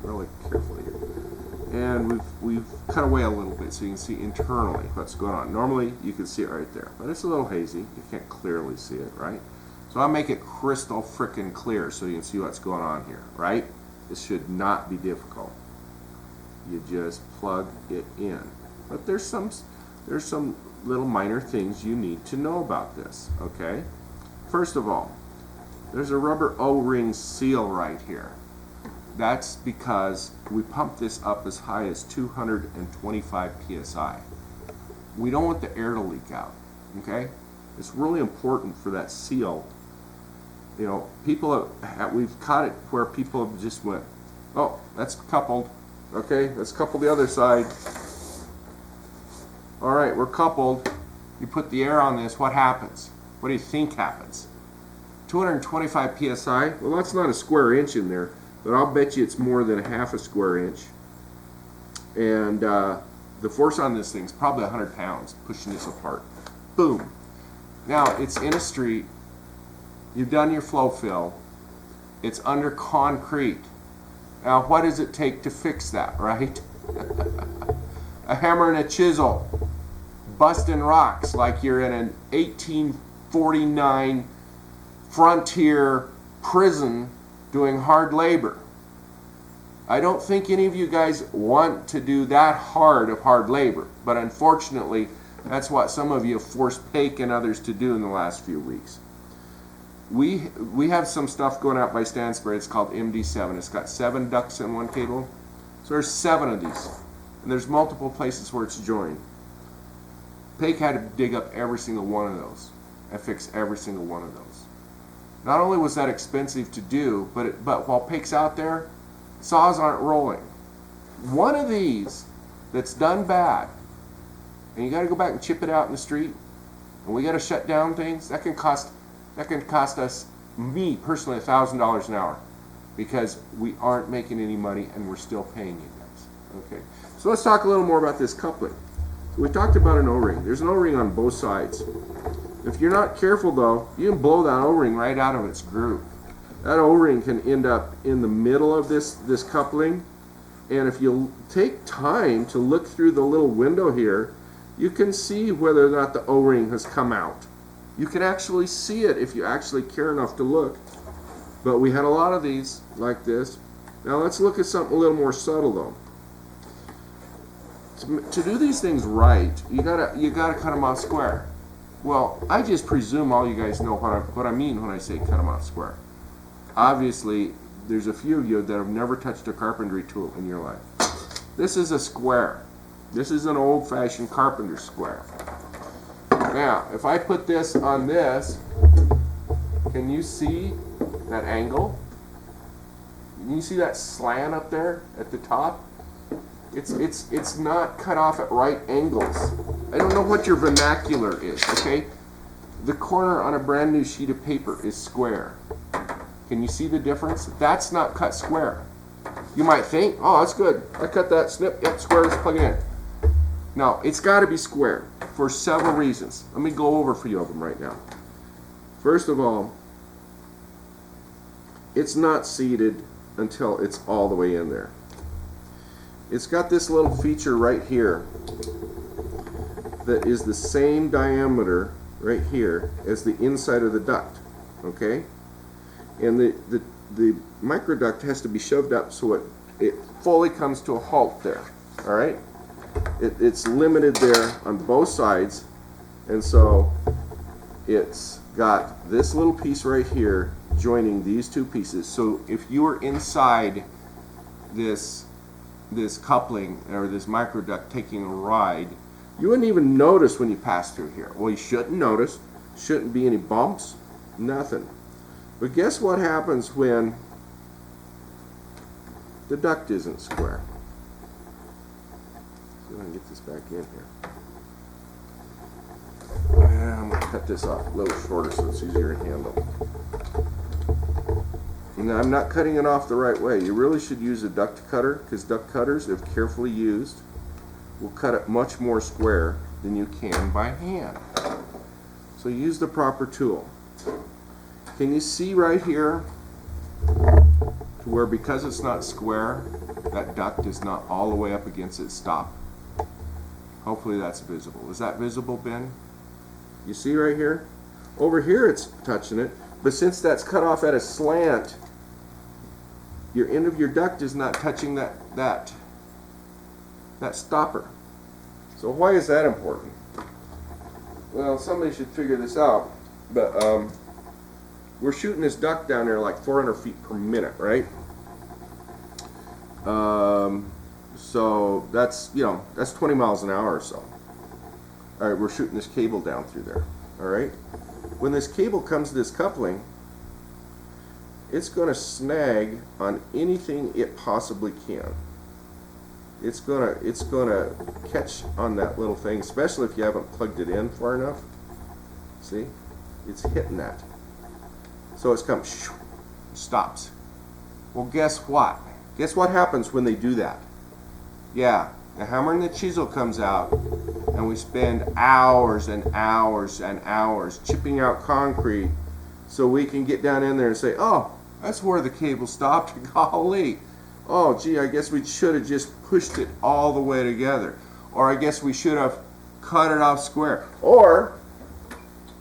really carefully here. And we've cut away a little bit so you can see internally what's going on. Normally you can see it right there, but it's a little hazy. You can't clearly see it, right? So I'll make it crystal frickin' clear so you can see what's going on here, right? This should not be difficult. You just plug it in. But there's some little minor things you need to know about this, okay? First of all, there's a rubber O-ring seal right here. That's because we pump this up as high as 225 psi. We don't want the air to leak out, okay? It's really important for that seal. You know, we've caught it where people have just went, oh, that's coupled, okay? Let's couple the other side. All right, we're coupled. You put the air on this, what happens? What do you think happens? 225 psi, well, that's not a square inch in there, but I'll bet you it's more than a half a square inch. And the force on this thing is probably 100 pounds pushing this apart. Boom. Now, it's in a street. You've done your flow fill. It's under concrete. Now, what does it take to fix that, right? A hammer and a chisel. Busting rocks like you're in an 1849 frontier prison doing hard labor. I don't think any of you guys want to do that hard of hard labor, but unfortunately, that's what some of you have forced Paik and others to do in the last few weeks. We have some stuff going out by Stansbury. It's called MD7. It's got 7 ducts in one cable. So there's 7 of these, and there's multiple places where it's joined. Paik had to dig up every single one of those and fix every single one of those. Not only was that expensive to do, but while Paik's out there, saws aren't rolling. One of these that's done bad, and you got to go back and chip it out in the street, and we got to shut down things. That can cost us, me personally, $1,000 an hour, because we aren't making any money and we're still paying you guys. Okay, so let's talk a little more about this coupling. So we talked about an O-ring. There's an O-ring on both sides. If you're not careful though, you can blow that O-ring right out of its groove. That O-ring can end up in the middle of this coupling, and if you take time to look through the little window here, you can see whether or not the O-ring has come out. You can actually see it if you actually care enough to look. But we had a lot of these like this. Now let's look at something a little more subtle though. To do these things right, you gotta cut them off square. Well, I just presume all you guys know what I mean when I say cut them off square. Obviously, there's a few of you that have never touched a carpentry tool in your life. This is a square. This is an old-fashioned carpenter square. Now, if I put this on this, can you see that angle? Can you see that slant up there at the top? It's not cut off at right angles. I don't know what your vernacular is, okay? The corner on a brand new sheet of paper is square. Can you see the difference? That's not cut square. You might think, oh, that's good. I cut that, snip, yep, square, let's plug it in. No, it's got to be square for several reasons. Let me go over a few of them right now. First of all, it's not seated until it's all the way in there. It's got this little feature right here that is the same diameter right here as the inside of the duct, okay? And the microduct has to be shoved up so it fully comes to a halt there, all right? It's limited there on both sides, and so it's got this little piece right here joining these two pieces. So if you were inside this coupling or this microduct taking a ride, you wouldn't even notice when you pass through here. Well, you shouldn't notice. Shouldn't be any bumps, nothing. But guess what happens when the duct isn't square? See if I can get this back in here. I'm going to cut this off a little shorter so it's easier to handle. Now, I'm not cutting it off the right way. You really should use a duct cutter, because duct cutters, if carefully used, will cut it much more square than you can by hand. So use the proper tool. Can you see right here? to where, because it's not square, that duct is not all the way up against its stop. Hopefully that's visible. Is that visible, Ben? You see right here? Over here it's touching it, but since that's cut off at a slant, your end of your duct is not touching that stopper. So why is that important? Well, somebody should figure this out, but we're shooting this duct down there like 400 feet per minute, right? So that's, that's 20 miles an hour or so. All right, we're shooting this cable down through there, all right? When this cable comes to this coupling, it's going to snag on anything it possibly can. It's gonna catch on that little thing, especially if you haven't plugged it in far enough. See, it's hitting that. So it's come, stops. Well, guess what? Guess what happens when they do that? Yeah, the hammer and the chisel comes out, and we spend hours and hours and hours chipping out concrete so we can get down in there and say, oh, that's where the cable stopped. Golly. Oh, gee, I guess we should have just pushed it all the way together. Or I guess we should have cut it off square. Or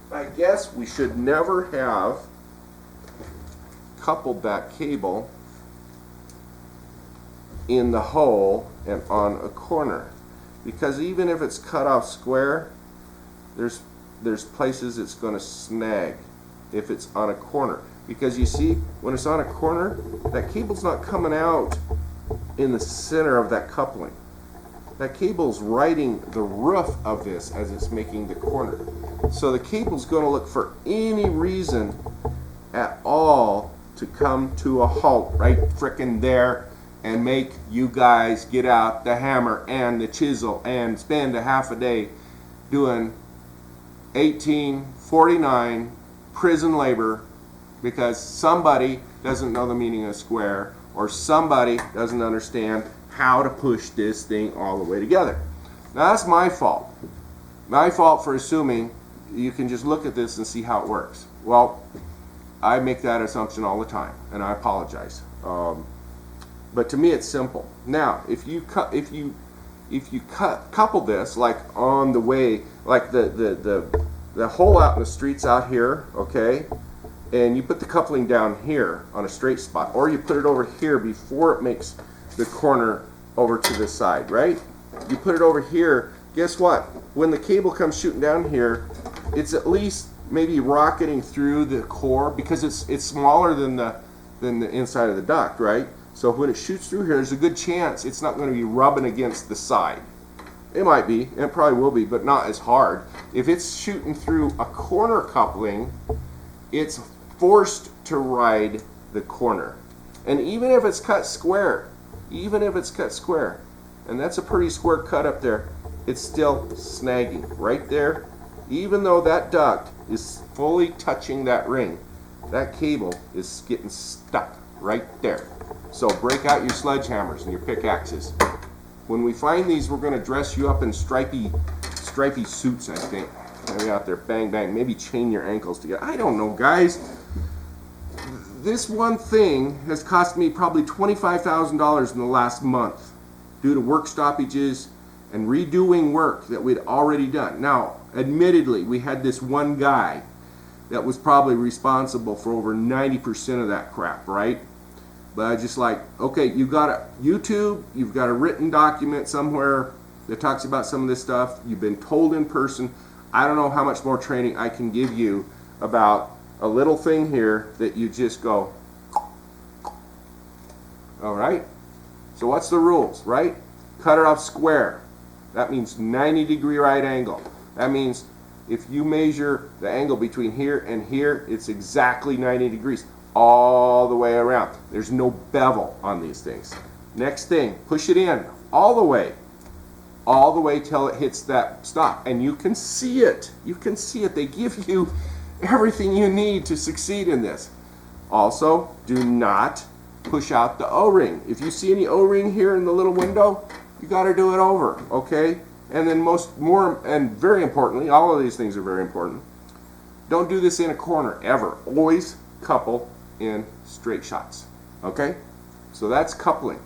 I guess we should never have coupled that cable in the hole and on a corner. Because even if it's cut off square, there's places it's going to snag if it's on a corner. Because you see, when it's on a corner, that cable's not coming out in the center of that coupling. That cable's riding the roof of this as it's making the corner. So the cable's going to look for any reason at all to come to a halt right frickin' there and make you guys get out the hammer and the chisel and spend a half a day doing 1849 prison labor because somebody doesn't know the meaning of square, or somebody doesn't understand how to push this thing all the way together. Now that's my fault. My fault for assuming you can just look at this and see how it works. Well, I make that assumption all the time, and I apologize. But to me, it's simple. Now, if you couple this like on the way, like the hole out in the streets out here, okay, and you put the coupling down here on a straight spot, or you put it over here before it makes the corner over to the side, right? You put it over here. Guess what? When the cable comes shooting down here, it's at least maybe rocketing through the core because it's smaller than the inside of the duct, right? So when it shoots through here, there's a good chance it's not going to be rubbing against the side. It might be, and it probably will be, but not as hard. If it's shooting through a corner coupling, it's forced to ride the corner. And even if it's cut square, and that's a pretty square cut up there, it's still snagging right there. Even though that duct is fully touching that ring, that cable is getting stuck right there. So break out your sledgehammers and your pickaxes. When we find these, we're going to dress you up in stripy suits, I think. Maybe out there, bang, bang. Maybe chain your ankles together. I don't know, guys. This one thing has cost me probably $25,000 in the last month due to work stoppages and redoing work that we'd already done. Now, admittedly, we had this one guy that was probably responsible for over 90% of that crap, right? But I just like, okay, you've got a YouTube, you've got a written document somewhere that talks about some of this stuff. You've been told in person. I don't know how much more training I can give you about a little thing here that you just go, all right? So what's the rules, right? Cut it off square. That means 90-degree right angle. That means if you measure the angle between here and here, it's exactly 90 degrees all the way around. There's no bevel on these things. Next thing, push it in all the way till it hits that stop. And you can see it. You can see it. They give you everything you need to succeed in this. Also, do not push out the O-ring. If you see any O-ring here in the little window, you got to do it over, okay? And then very importantly, all of these things are very important. Don't do this in a corner ever. Always couple in straight shots, okay? So that's coupling.